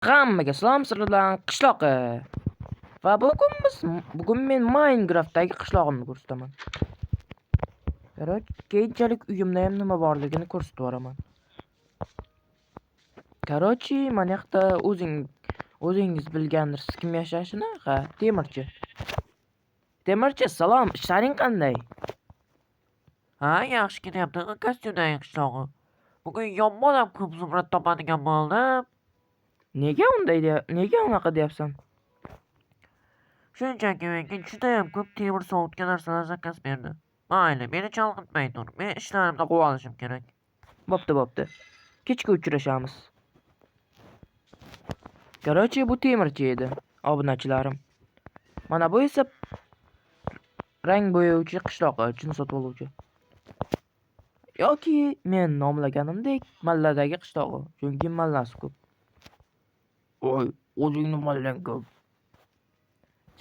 Hammaga salom sizlar qishloqi. Va bugun men Minecraft'dagi qishlog'imni ko'rsataman. Keyinchalik uyimda ham nima borligini ko'rsatib boraman. Mana yoqda o'zingiz bilgandirsiz kim yashashini? Ha, temirchi. Temirchi, salom, ishlaring qanday? Ha, yaxshi ketyapti kostyumdagi qishlog'i. Bugun yomon ko'p zumrad topadigan bo'ldim. Nega unaqa deyapsan? Shunchaki menga judayam ko'p temir sovutgan narsalar zakaz berdi. Mayli, meni chalg'itmay tur. Men ishlarimda qolishim kerak. Bo'pti. Kechga uchrashamiz. Bu temirchi edi, obunachilarim. Mana bu esa rang bo'yovchi qishloqi uchun sotib oluvchi. Yoki men nomlaganimdek malladagi qishlog'i, chunki mallasi ko'p. Oy, o'zingni mallang ko'p.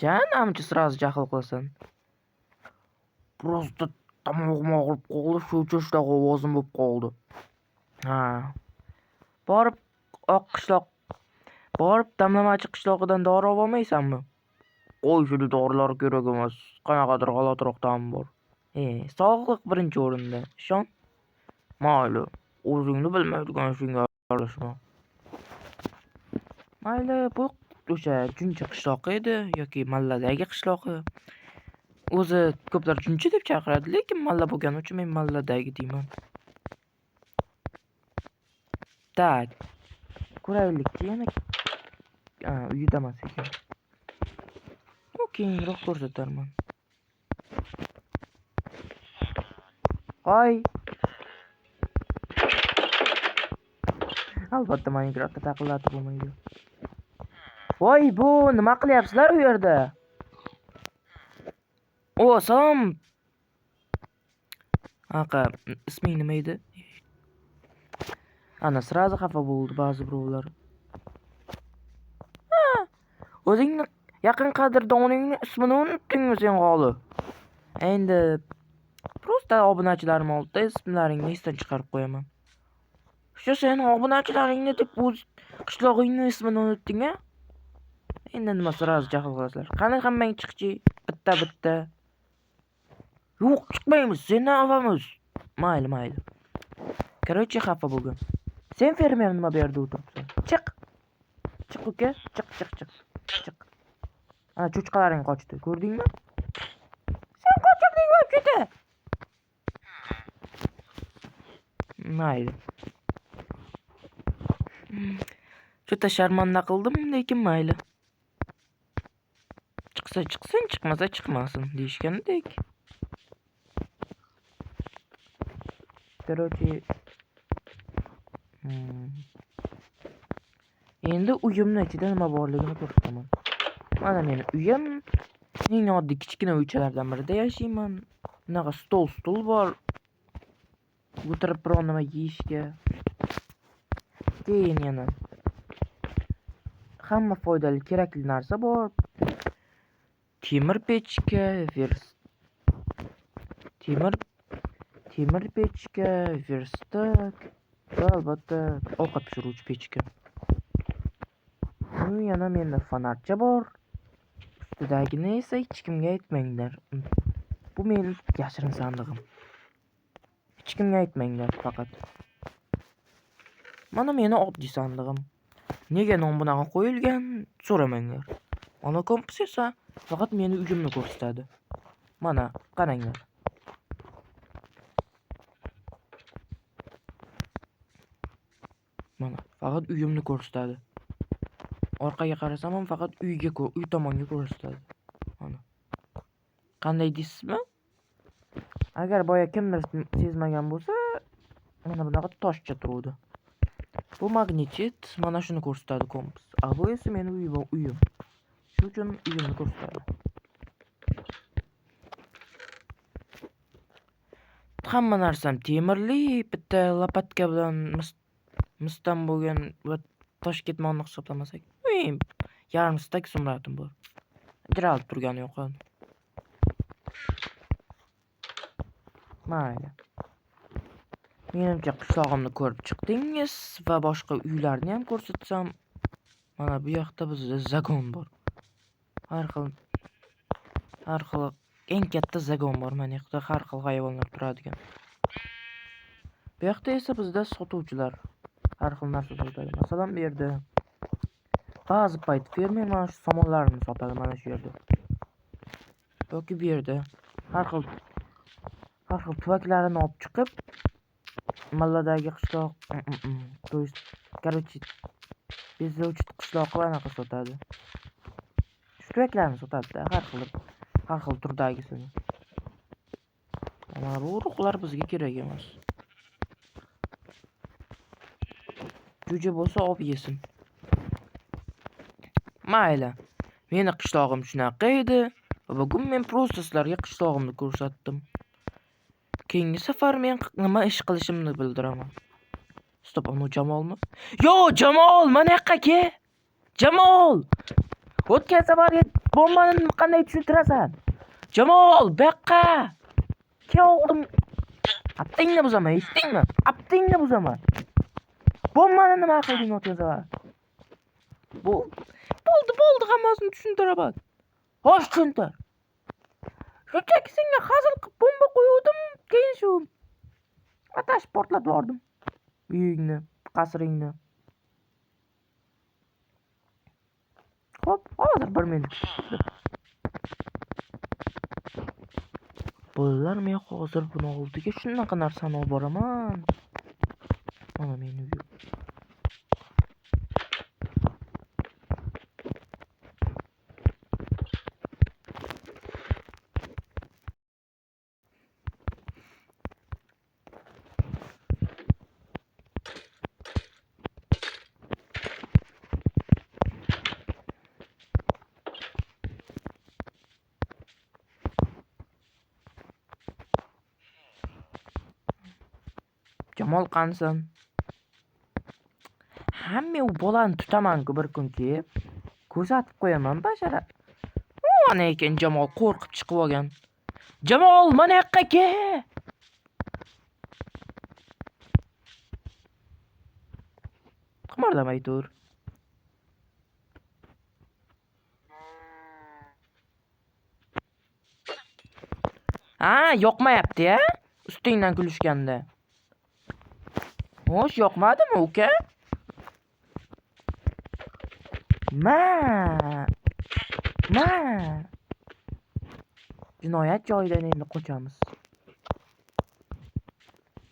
Janamchi sразу jahl qilasan. Просто tomog'im og'rib qoldi, shu cho'shda ovozim bo'lib qoldi. Ha. Borib damlamachi qishlog'idan dori olmaysanmi? Qo'y, shuni dorilar kerak emas. Qanaqadir g'alatiroq ta'm bor. Sog'liq birinchi o'rinda. Ishon. Mayli, o'zingni bilmaydigan ishingga aralashma. Mayli, bu o'sha juncha qishloqi edi yoki malladagi qishloqi. O'zi ko'plar juncha deb chaqiradi, lekin malla bo'lgani uchun men malladagi deyman. Tak. Ko'raylikchi yana uyida emas ekan. Keyinroq ko'rsatarman. Hoy. Albatta Minecraftda taqillatib bo'lmaydi. Voy, bu nima qilyapsizlar u yerda? Salom. Isming nima edi? Ana sразу xafa bo'ldi ba'zi birovlar. O'zingni yaqin qadrdoningning ismini unutdingmi sen g'oli? Endi prosta obunachilarim oldida ismlaringni esdan chiqarib qo'yaman. Shu sen obunachilaringni deb o'z qishlog'ingning ismini unutding-a? Endi nima sразу jahl qilasizlar? Qani hammang chiqchi, bitta. Yo'q, chiqmaymiz, sendan avamiz. Mayli. Короче, xafa bo'lgan. Sen fermer nima bu yerda o'tiribsan? Chiq, uka, chiq. Ana cho'chqalaring qochdi, ko'rdingmi? Sen qochirding voy-keta. Mayli. Juda sharmanda qildim, lekin mayli. Chiqsa chiqsin, chiqmasa chiqmasin deyishgandek. Короче, endi uyimning ichida nima borligini ko'rsataman. Mana meni uyim. Eng oddiy kichkina uychalardan birida yashayman. Bunaqa stol bor. O'tirib biror nima yeyishga. Keyin yana hamma foydali kerakli narsa bor. Temir pechka, verstak va albatta ovqat pishiruvchi pechka. Yana menda fonarcha bor. Ustidagini esa hech kimga aytmanglar. Bu mening yashirin sandig'im. Hech kimga aytmanglar faqat. Mana meni oddiy sandig'im. Nega nom bunaqa qo'yilgan? So'ramanglar. Mana kompas esa faqat meni uyimni ko'rsatadi. Mana, qaranglar. Mana, faqat uyimni ko'rsatadi. Orqaga qarasam ham faqat uy tomonga ko'rsatadi. Mana. Qanday deysizmi? Agar boya kimdir sezmagan bo'lsa, mana bunaqa toshcha turuvdi. Bu magnit, mana shuni ko'rsatadi kompas. Bu esa meni uyim. Shu uchun uyimni ko'rsatadi. Hamma narsam temirli, bitta lopatka bilan misdan bo'lgan va tosh ketmonni hisoblamasak, yarim stak zumradim bor. Jiralib turgani yo'q. Mayli. Menimcha qishlog'imni ko'rib chiqdingiz va boshqa uylarni ham ko'rsatsam Mana bu yoqda bizda zagon bor. Har xil eng katta zagon bor. Mana yoqda har xil hayvonlar turadigan. Bu yoqda esa bizda sotuvchilar har xil narsa sotadi. Masalan, bu yerda ba'zi payt fermer mana shu somonlarni sotadi mana shu yerda. Yoki bu yerda har xil tuvaklarini olib chiqib mahalladagi qishloq, то есть, короче, bezovchi qishloqqa anaqa sotadi. Shu tuvaklarni sotadi-da, har xil turdagisini. Mana bu urug'lar bizga kerak emas. Jo'ja bo'lsa olib yesin. Mayli. Meni qishlog'im shunaqa edi. Bugun men просто sizlarga qishlog'imni ko'rsatdim. Keyingi safar men nima ish qilishimni bildiraman. Stop, anu Jamolmi? Yo, Jamol, mana yoqqa kel. Jamol! O'tgan safarga bombani qanday tushuntirasan? Jamol, bu yoqqa. Kel o'g'lim. Aptingni buzaman, eshitdingmi? Aptingni buzaman. Bombani nima qilding o'tgan safar? Bo'ldi, hammasini tushuntiraman. Xo'sh, tushuntir. Shunchaki senga hazil qilib bomba qo'ydim, keyin shu atash portlatib yubordim. Uyingni, qasringni. Xo'p, hozir 1 minut. Bolalar, men hozir buni oldiga shunaqa narsani olib boraman. Mana meni uyim. Jamol qansin? Hamma u bolani tutaman-ku bir kun kelib. Ko'rsatib qo'yaman bashara. Mana ekan Jamol qo'rqib chiqib olgan. Jamol, mana yoqqa kel. Qimardamay tur. Yoqmayapti-ya? Ustingdan kulishganda. Xo'sh, yoqmadimi, uka? Jinoyat joyidan endi qochamiz.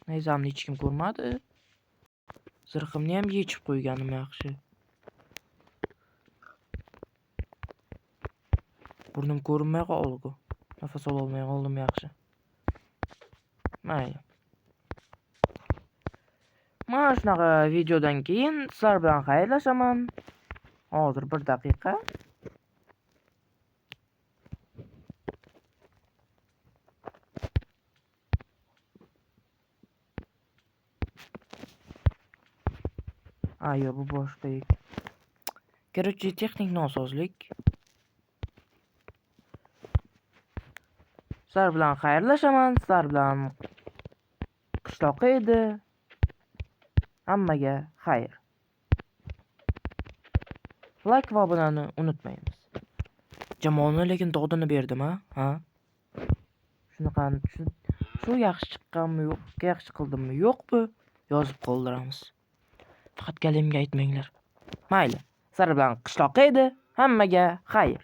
Nayzamni hech kim ko'rmadi. Zirhimni ham yechib qo'yganim yaxshi. Burnim ko'rinmay qoldi. Nafas ola olmay qoldim yaxshi. Mayli. Mana shunaqa videodan keyin sizlar bilan xayrlashaman. Hozir 1 daqiqa. Bu boshqa. Короче, texnik nosozlik. Sizlar bilan xayrlashaman. Sizlar bilan qishloqqa edi. Hammaga xayr. Like va obunani unutmaymiz. Jamolni lekin dodini berdim, ha? Shunaqani shu yaxshi chiqqanmi yo'q, yaxshi qildimmi yo'qmi yozib qoldiramiz. Faqat galimga aytmanglar. Mayli. Sizlar bilan qishloqqa edi. Hammaga xayr.